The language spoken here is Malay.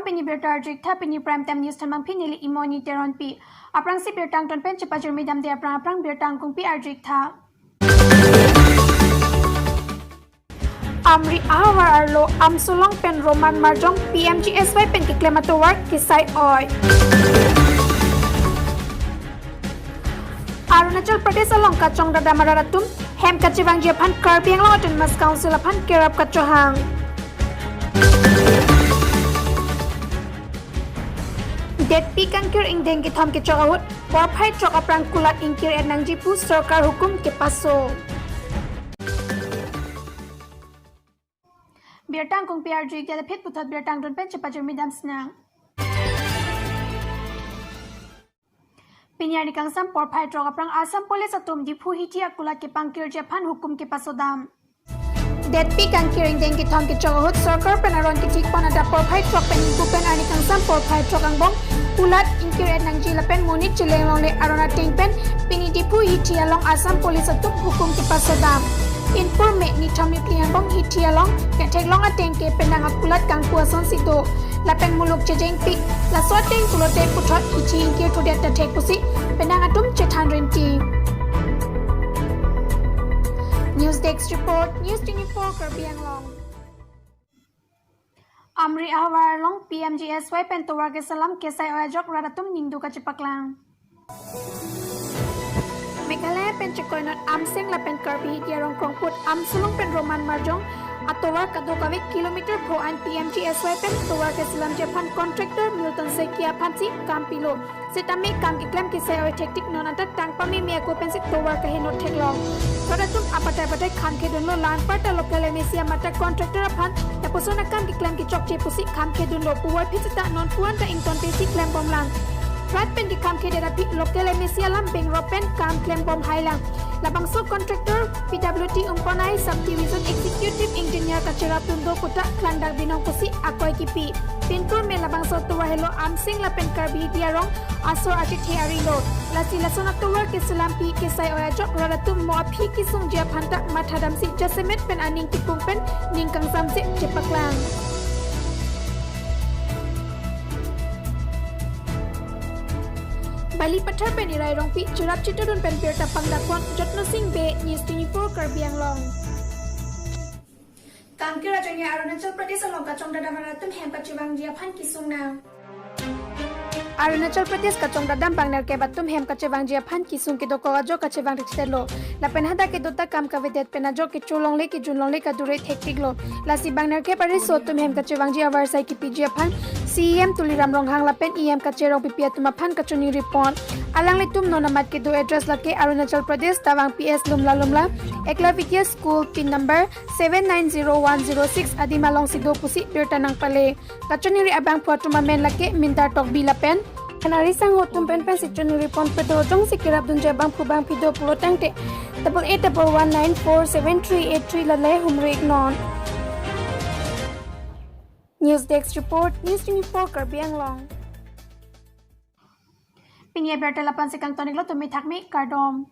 pini bertarjik tha pini prime time news thamang pini li imoni teron pi aprang si bertang ton pen cepa jermi dam de aprang bertang kung pi arjik tha Amri awar arlo amsulong pen roman marjong PMGSY pen kiklemato work kisai oy Arunachal Pradesh along kachong dadamaratum hem kachibang Japan Karbi Anglong Autonomous Council apan kerap kachohang Det pikangkir ing dengki thom ke chokawut porphai chok aprang kulat ingkir enang jipu sarkar hukum ke paso Bertang kung PRG gala phit puthot bertang don pen chepa jermi dam snang Pinyari kangsam porphai chok aprang Assam Police atum dipu hitia kulat ke pangkir Japan hukum ke paso dam Det pikangkir ing dengki thom ke chokawut sarkar penaron ke tik pon ada porphai chok pen pen ani kangsam porphai chok angbong Kulat ingkir enang jila pen munit cileng long le arona ting pen pini dipu hitia long Assam Police atum hukum ke paso dam Inpur me ni thom klian bong hitia long ke thek long ateng ke penang akulat kang puason sido lapen muluk jejeng pi la soteng kulote puthot hichi ingkir to det thek pusi penang atum chethan renti News Desk report News 24 Karbi Anglong Amri awar long PMGSY pen towar ke salam kesai ojok radatum ningdu ka cepaklang Meghalaya pen chekoinot amseng la pen Karbi diarong krongput amsulong pen roman marjong atowar kadokawik kilometer pro an PMGSY pen towar ke salam Japan contractor Milton Sekia Pansi Kampilo Setame kam iklam kesai oi tektik non atat tangpami miako pen sik towar ka henot theklong Radatum apatai kham khedun lo lan parta local emesia mata contractor aphan tapusona kam iklam ki chokche pusi kham khedun lo puwai phitsita non puan ta ington pesi klam bomlang Rat pen di kam khedera pi local emesia lam beng ropen kam klam bom hailang labang so contractor PWT umponai subdivision executive engineer kachera tundo kota klandang binong pusi akoi kipi pintur me labang so tuwa hello amsing la pen Karbi diarong asor atithi lo lasi lasona tuwa ke sulampi ke sai oyajok radatum mo aphi kisung jia phanta mathadam si jasemet pen aning tipung pen ningkang samse chepaklang Bali pathar pen irai rongpi churap chitodun pen perta pangdakon jotno sing be News 24 Karbi Anglong Kamkira jangya Arunachal Pradesh along kachong dadamaratum hem kachibang jia phan kisung na Arunachal Pradesh kachong dadam bangnar ke batum hem kachibang jia phan kisung ke doko ajo kachibang rixtelo lapen hada ke dota kam ka vedet pen ajo ke chulong le ke junlong le ka dure thektiglo lasi bangnar ke pare so tum hem kachibang jia warsai ki pijia phan CM tuliram ronghang lapen EM kacherong pipia tuma phan kachuni report alang le tum nonamat ke do address lake Arunachal Pradesh tawang PS lumla ekla vidya school pin number 790106 adimalong sido pusi pirtanang pale kachuni ri abang phuatuma men lake mintar tok bilapen kanari sang hotum pen pen sichuni report pedo jong sikirap dun jabang phubang pido pulotang te 8811947383 lale humre non News Desk report News 24 Karbi Anglong Pinya bertelapan sekang tonik lo tumi thakmi kardom